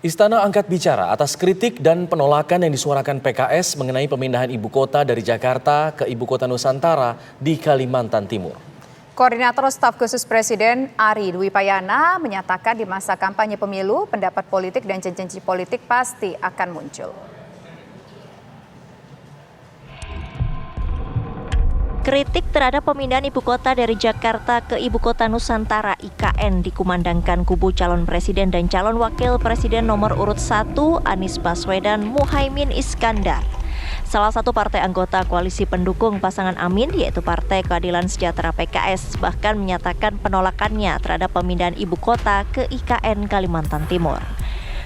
Istana angkat bicara atas kritik dan penolakan yang disuarakan PKS mengenai pemindahan ibu kota dari Jakarta ke ibu kota Nusantara di Kalimantan Timur. Koordinator Staf Khusus Presiden Ari Dwi Payana menyatakan di masa kampanye pemilu, pendapat politik dan janji politik pasti akan muncul. Kritik terhadap pemindahan ibu kota dari Jakarta ke ibu kota Nusantara (IKN) dikumandangkan kubu calon presiden dan calon wakil presiden nomor urut 1 Anies Baswedan Muhaimin Iskandar. Salah satu partai anggota koalisi pendukung pasangan Amin yaitu Partai Keadilan Sejahtera PKS bahkan menyatakan penolakannya terhadap pemindahan ibu kota ke IKN Kalimantan Timur.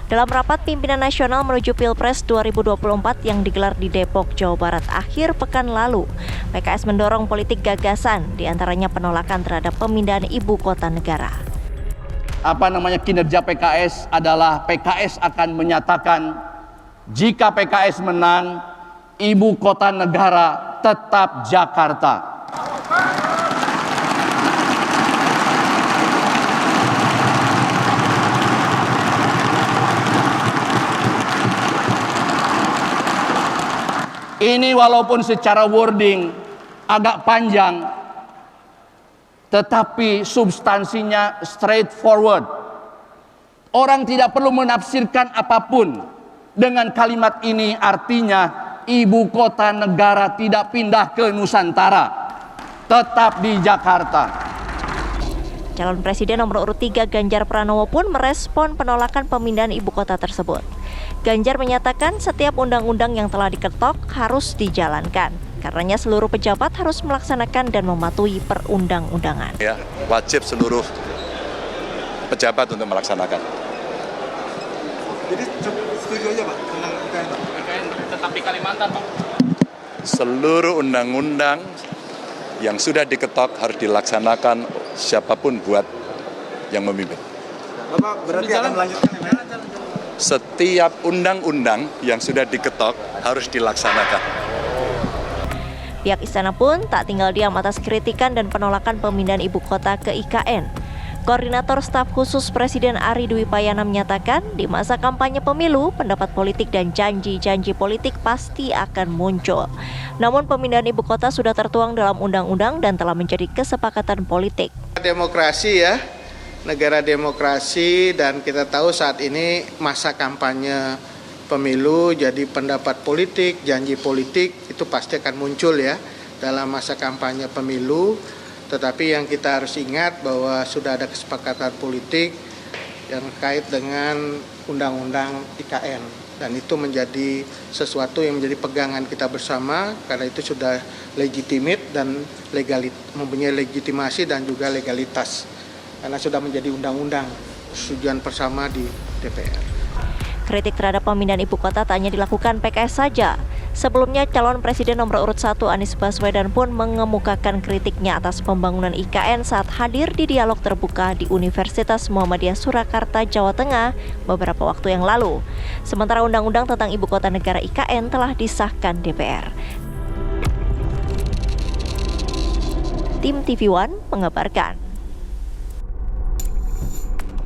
Dalam rapat pimpinan nasional menuju Pilpres 2024 yang digelar di Depok, Jawa Barat akhir pekan lalu, PKS mendorong politik gagasan, diantaranya penolakan terhadap pemindahan ibu kota negara. Kinerja PKS adalah PKS akan menyatakan jika PKS menang, ibu kota negara tetap Jakarta. Ini walaupun secara wording agak panjang, tetapi substansinya straightforward. Orang tidak perlu menafsirkan apapun. Dengan kalimat ini artinya ibu kota negara tidak pindah ke Nusantara, tetap di Jakarta. Calon Presiden nomor urut 3 Ganjar Pranowo pun merespon penolakan pemindahan ibu kota tersebut. Ganjar menyatakan setiap undang-undang yang telah diketok harus dijalankan. Karenanya seluruh pejabat harus melaksanakan dan mematuhi perundang-undangan. Ya, wajib seluruh pejabat untuk melaksanakan. Jadi setuju aja Pak tentang IKN tetap di Kalimantan Pak? Seluruh undang-undang yang sudah diketok harus dilaksanakan siapapun buat yang memimpin. Bapak berarti akan melanjutkan ya? Setiap undang-undang yang sudah diketok harus dilaksanakan. Pihak istana pun tak tinggal diam atas kritikan dan penolakan pemindahan ibu kota ke IKN. Koordinator Staf Khusus Presiden Ari Dwi Payana menyatakan di masa kampanye pemilu, pendapat politik dan janji politik pasti akan muncul. Namun pemindahan ibu kota sudah tertuang dalam undang-undang dan telah menjadi kesepakatan politik. Demokrasi ya, negara demokrasi, dan kita tahu saat ini masa kampanye pemilu, jadi pendapat politik, janji politik itu pasti akan muncul ya dalam masa kampanye pemilu. Tetapi yang kita harus ingat bahwa sudah ada kesepakatan politik yang terkait dengan undang-undang IKN. Dan itu menjadi sesuatu yang menjadi pegangan kita bersama karena itu sudah legitimate dan mempunyai legitimasi dan juga legalitas. Karena sudah menjadi undang-undang persetujuan bersama di DPR. Kritik terhadap pemindahan ibu kota tak hanya dilakukan PKS saja. Sebelumnya calon presiden nomor urut 1 Anies Baswedan pun mengemukakan kritiknya atas pembangunan IKN saat hadir di dialog terbuka di Universitas Muhammadiyah Surakarta, Jawa Tengah beberapa waktu yang lalu. Sementara undang-undang tentang ibu kota negara IKN telah disahkan DPR. Tim TV One mengabarkan.